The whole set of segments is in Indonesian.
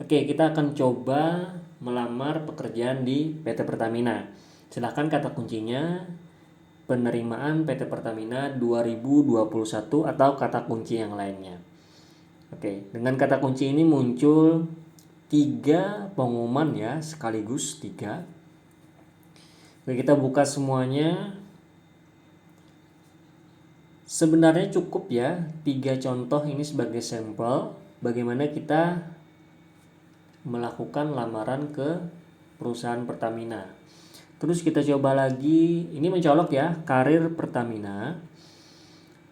Oke, kita akan coba melamar pekerjaan di PT Pertamina. Silahkan kata kuncinya penerimaan PT Pertamina 2021 atau kata kunci yang lainnya. Oke, dengan kata kunci ini muncul 3 pengumuman ya, sekaligus 3. Oke, kita buka semuanya. Sebenarnya cukup ya 3 contoh ini sebagai sampel bagaimana kita melakukan lamaran ke perusahaan Pertamina. Terus kita coba lagi, ini mencolok ya, karir Pertamina.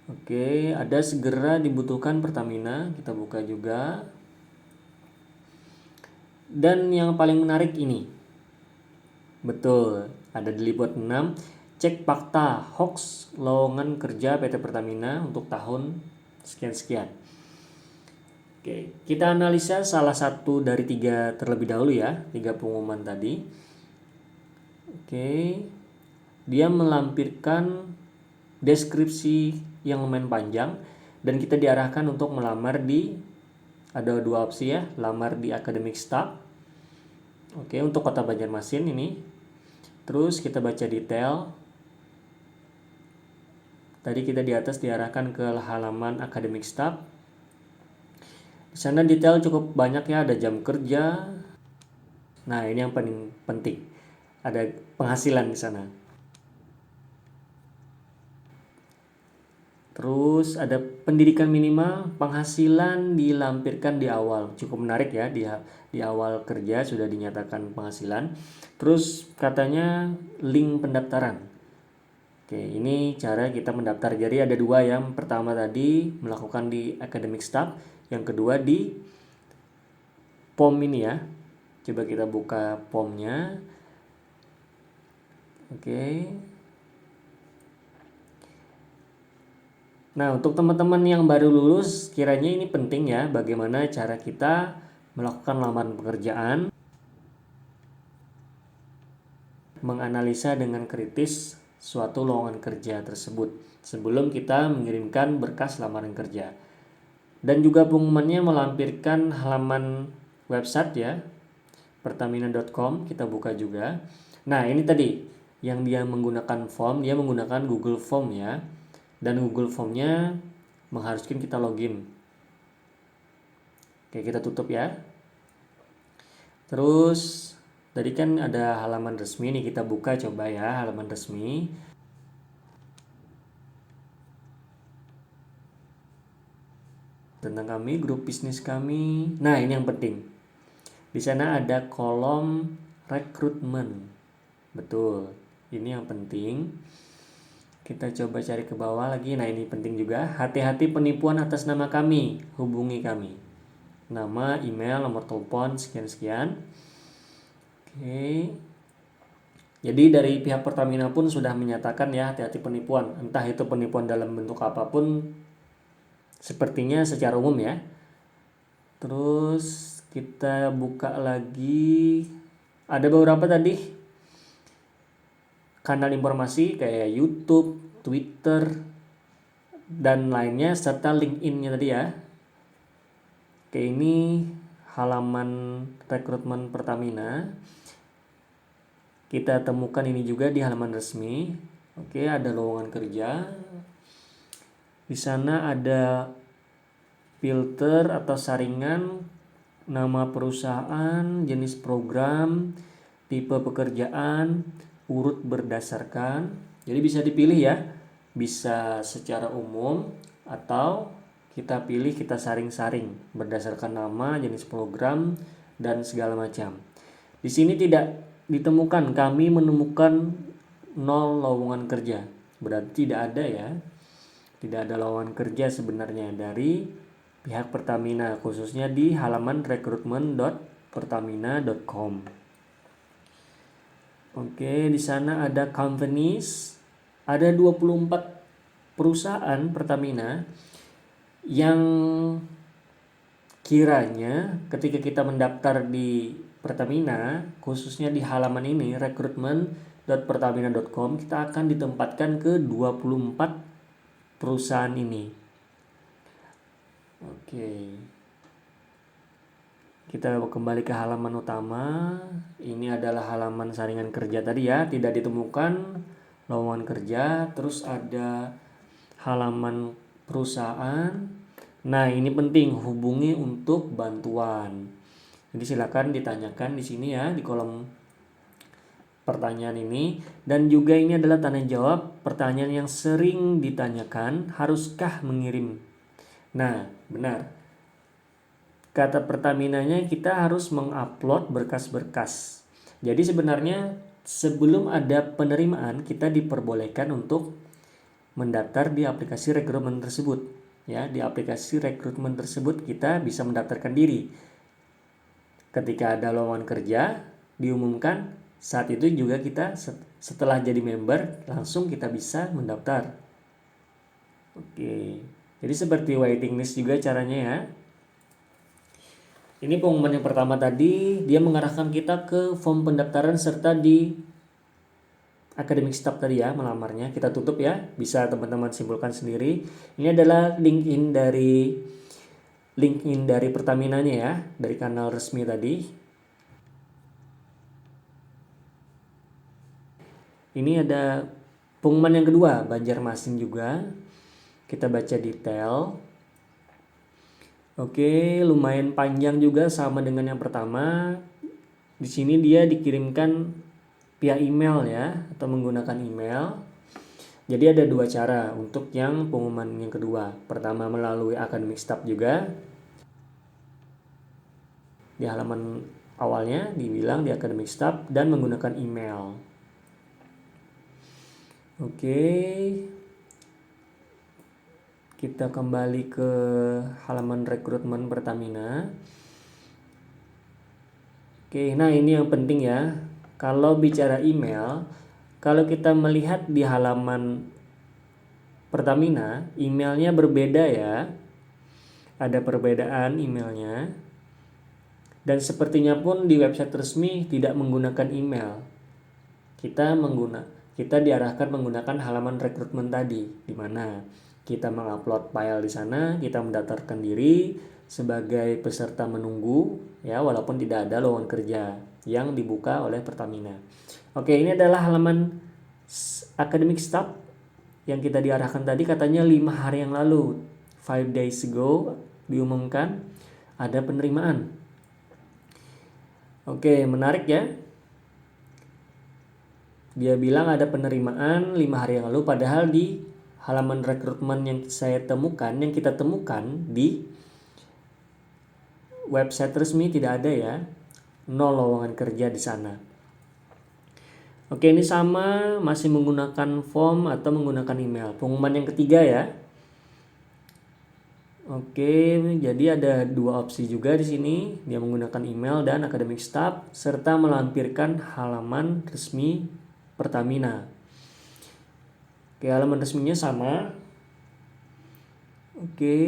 Oke, ada segera dibutuhkan Pertamina, kita buka juga. Dan yang paling menarik ini, betul, ada di Liputan 6, cek fakta hoax lowongan kerja PT Pertamina untuk tahun sekian-sekian. Oke, kita analisa salah satu dari 3 terlebih dahulu ya, 3 pengumuman tadi. Oke, dia melampirkan deskripsi yang lumayan panjang dan kita diarahkan untuk melamar di, ada 2 opsi ya, lamar di academic staff. Oke, untuk kota Banjarmasin ini. Terus kita baca detail. Tadi kita di atas diarahkan ke halaman academic staff. Di sana detail cukup banyak ya, ada jam kerja. Nah, ini yang paling penting. Ada penghasilan di sana. Terus ada pendidikan minimal, penghasilan dilampirkan di awal. Cukup menarik ya, di awal kerja sudah dinyatakan penghasilan. Terus katanya link pendaftaran. Oke, ini cara kita mendaftar. Jadi ada 2 ya. Pertama tadi melakukan di academic staff, yang kedua di form ini ya. Coba kita buka formnya. Oke. Nah, untuk teman-teman yang baru lulus, kiranya ini penting ya, bagaimana cara kita melakukan lamaran pekerjaan, menganalisa dengan kritis suatu lowongan kerja tersebut sebelum kita mengirimkan berkas lamaran kerja. Dan juga pengumumannya melampirkan halaman website ya, pertamina.com, kita buka juga. Nah, ini tadi yang dia menggunakan form, dia menggunakan Google Form ya. Dan Google Formnya mengharuskan kita login. Oke, kita tutup ya. Terus tadi kan ada halaman resmi nih, kita buka coba ya halaman resmi. Tentang kami, grup bisnis kami. Nah, ini yang penting. Di sana ada kolom rekrutmen. Betul. Ini yang penting. Kita coba cari ke bawah lagi. Nah, ini penting juga. Hati-hati penipuan atas nama kami. Hubungi kami. Nama, email, nomor telepon, sekian-sekian. Oke. Jadi dari pihak Pertamina pun sudah menyatakan ya, hati-hati penipuan. Entah itu penipuan dalam bentuk apapun, sepertinya secara umum ya. Terus kita buka lagi. Ada beberapa tadi kanal informasi kayak YouTube, Twitter, dan lainnya, serta LinkedIn-nya tadi ya. Oke, ini halaman rekrutmen Pertamina. Kita temukan ini juga di halaman resmi. Oke, ada lowongan kerja. Di sana ada filter atau saringan, nama perusahaan, jenis program, tipe pekerjaan, urut berdasarkan. Jadi bisa dipilih ya, bisa secara umum atau kita pilih, kita saring-saring berdasarkan nama, jenis program, dan segala macam. Di sini tidak ditemukan, kami menemukan 0 lowongan kerja. Berarti tidak ada ya. Tidak ada lowongan kerja sebenarnya dari pihak Pertamina, khususnya di halaman recruitment.pertamina.com. Oke, di sana ada companies, ada 24 perusahaan Pertamina yang kiranya ketika kita mendaftar di Pertamina, khususnya di halaman ini recruitment.pertamina.com, kita akan ditempatkan ke 24 perusahaan ini. Oke. Kita kembali ke halaman utama. Ini adalah halaman saringan kerja tadi ya, tidak ditemukan lowongan kerja. Terus ada halaman perusahaan. Nah, ini penting, hubungi untuk bantuan. Jadi silakan ditanyakan di sini ya, di kolom pertanyaan ini. Dan juga ini adalah tanya jawab pertanyaan yang sering ditanyakan, haruskah mengirim? Nah, benar. Kata Pertaminanya kita harus mengupload berkas-berkas. Jadi sebenarnya sebelum ada penerimaan kita diperbolehkan untuk mendaftar di aplikasi rekrutmen tersebut. Ya, di aplikasi rekrutmen tersebut kita bisa mendaftarkan diri. Ketika ada lowongan kerja diumumkan, saat itu juga kita setelah jadi member langsung kita bisa mendaftar. Oke. Jadi seperti waiting list juga caranya ya. Ini pengumuman yang pertama tadi, dia mengarahkan kita ke form pendaftaran serta di academic staff tadi ya, melamarnya. Kita tutup ya, bisa teman-teman simpulkan sendiri. Ini adalah LinkedIn dari Pertaminanya ya, dari kanal resmi tadi. Ini ada pengumuman yang kedua, Banjarmasin juga. Kita baca detail. Oke, lumayan panjang juga sama dengan yang pertama. Di sini dia dikirimkan via email ya, atau menggunakan email. Jadi ada dua cara untuk yang pengumuman yang kedua. Pertama melalui academic staff juga. Di halaman awalnya dibilang di academic staff dan menggunakan email. Oke. Kita kembali ke halaman rekrutmen Pertamina. Oke, nah ini yang penting ya. Kalau bicara email, kalau kita melihat di halaman Pertamina, emailnya berbeda ya. Ada perbedaan emailnya. Dan sepertinya pun di website resmi tidak menggunakan email. Kita diarahkan menggunakan halaman rekrutmen tadi, di mana kita mengupload file di sana, kita mendaftarkan diri sebagai peserta menunggu ya, walaupun tidak ada lowongan kerja yang dibuka oleh Pertamina. Oke, ini adalah halaman academic staff yang kita diarahkan tadi, katanya 5 hari yang lalu, 5 days ago diumumkan ada penerimaan. Oke, menarik ya. Dia bilang ada penerimaan 5 hari yang lalu, padahal di halaman rekrutmen yang kita temukan di website resmi tidak ada ya, 0 lowongan kerja di sana. Oke, ini sama, masih menggunakan form atau menggunakan email. Pengumuman yang ketiga ya. Oke, jadi ada dua opsi juga di sini. Dia menggunakan email dan academic staff serta melampirkan halaman resmi Pertamina. Oke, halaman resminya sama. Oke.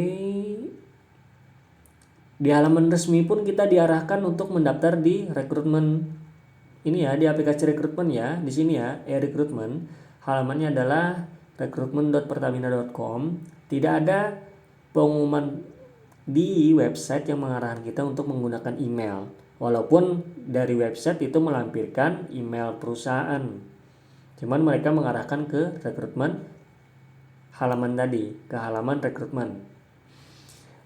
Di halaman resmi pun kita diarahkan untuk mendaftar di rekrutmen ini ya, di aplikasi rekrutmen ya, di sini ya, e-rekrutmen. Halamannya adalah rekrutmen.pertamina.com. Tidak ada pengumuman di website yang mengarahkan kita untuk menggunakan email. Walaupun dari website itu melampirkan email perusahaan. Cuman mereka mengarahkan ke rekrutmen halaman tadi, ke halaman rekrutmen.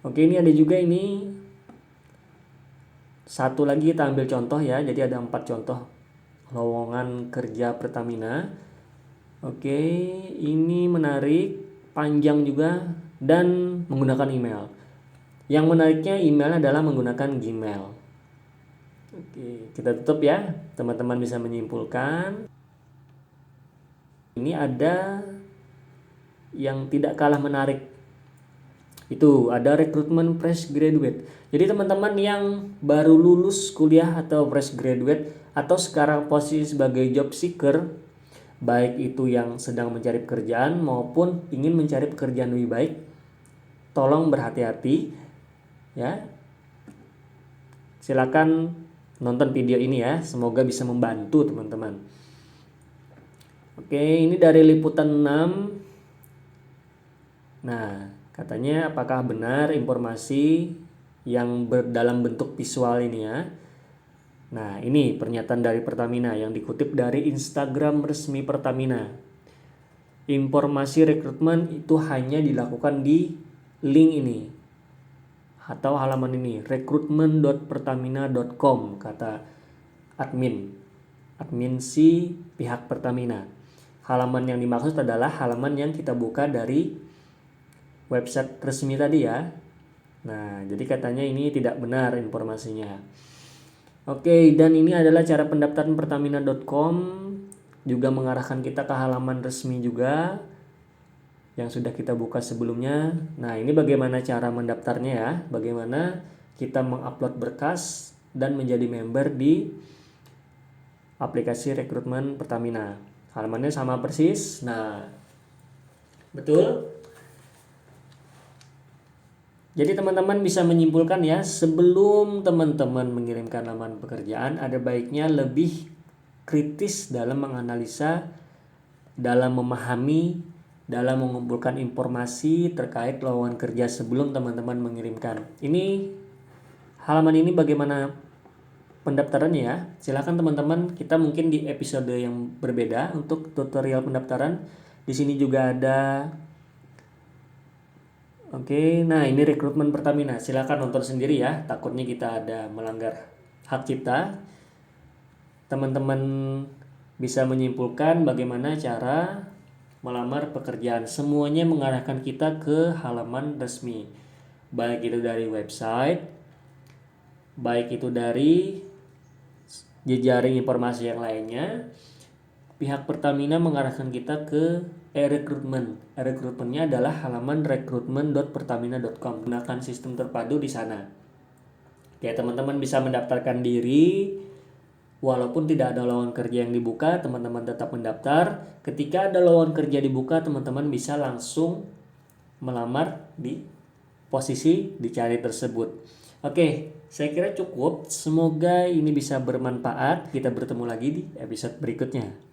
Oke, ini ada juga ini satu lagi, kita ambil contoh ya. Jadi ada 4 contoh lowongan kerja Pertamina. Oke, ini menarik, panjang juga dan menggunakan email. Yang menariknya email adalah menggunakan Gmail. Oke, kita tutup ya. Teman-teman bisa menyimpulkan. Ini ada yang tidak kalah menarik. Itu ada rekrutmen fresh graduate. Jadi teman-teman yang baru lulus kuliah atau fresh graduate atau sekarang posisi sebagai job seeker, baik itu yang sedang mencari pekerjaan maupun ingin mencari pekerjaan lebih baik, tolong berhati-hati ya. Silakan nonton video ini ya, semoga bisa membantu teman-teman. Oke, ini dari Liputan 6. Nah, katanya apakah benar informasi yang dalam bentuk visual ini ya. Nah, ini pernyataan dari Pertamina yang dikutip dari Instagram resmi Pertamina. Informasi rekrutmen itu hanya dilakukan di link ini atau halaman ini, rekrutmen.pertamina.com, kata admin si pihak Pertamina. Halaman yang dimaksud adalah halaman yang kita buka dari website resmi tadi ya. Nah, jadi katanya ini tidak benar informasinya. Oke, dan ini adalah cara pendaftaran pertamina.com, juga mengarahkan kita ke halaman resmi juga yang sudah kita buka sebelumnya. Nah, ini bagaimana cara mendaftarnya ya, bagaimana kita mengupload berkas dan menjadi member di aplikasi rekrutmen Pertamina. Halamannya sama persis. Nah, betul. Jadi teman-teman bisa menyimpulkan ya, sebelum teman-teman mengirimkan lamaran pekerjaan, ada baiknya lebih kritis dalam menganalisa, dalam memahami, dalam mengumpulkan informasi terkait lowongan kerja sebelum teman-teman mengirimkan. Ini halaman ini bagaimana pendaftarannya ya. Silakan teman-teman, kita mungkin di episode yang berbeda untuk tutorial pendaftaran. Di sini juga ada. Oke, nah ini rekrutmen Pertamina. Silakan nonton sendiri ya. Takutnya kita ada melanggar hak cipta. Teman-teman bisa menyimpulkan bagaimana cara melamar pekerjaan. Semuanya mengarahkan kita ke halaman resmi. Baik itu dari website, baik itu dari jejaring informasi yang lainnya. Pihak Pertamina mengarahkan kita ke e-rekrutmen. E-rekrutmennya adalah halaman rekrutmen.pertamina.com. Gunakan sistem terpadu di sana. Oke, teman-teman bisa mendaftarkan diri. Walaupun tidak ada lowongan kerja yang dibuka, teman-teman tetap mendaftar. Ketika ada lowongan kerja dibuka, teman-teman bisa langsung melamar di posisi dicari tersebut. Oke, saya kira cukup. Semoga ini bisa bermanfaat. Kita bertemu lagi di episode berikutnya.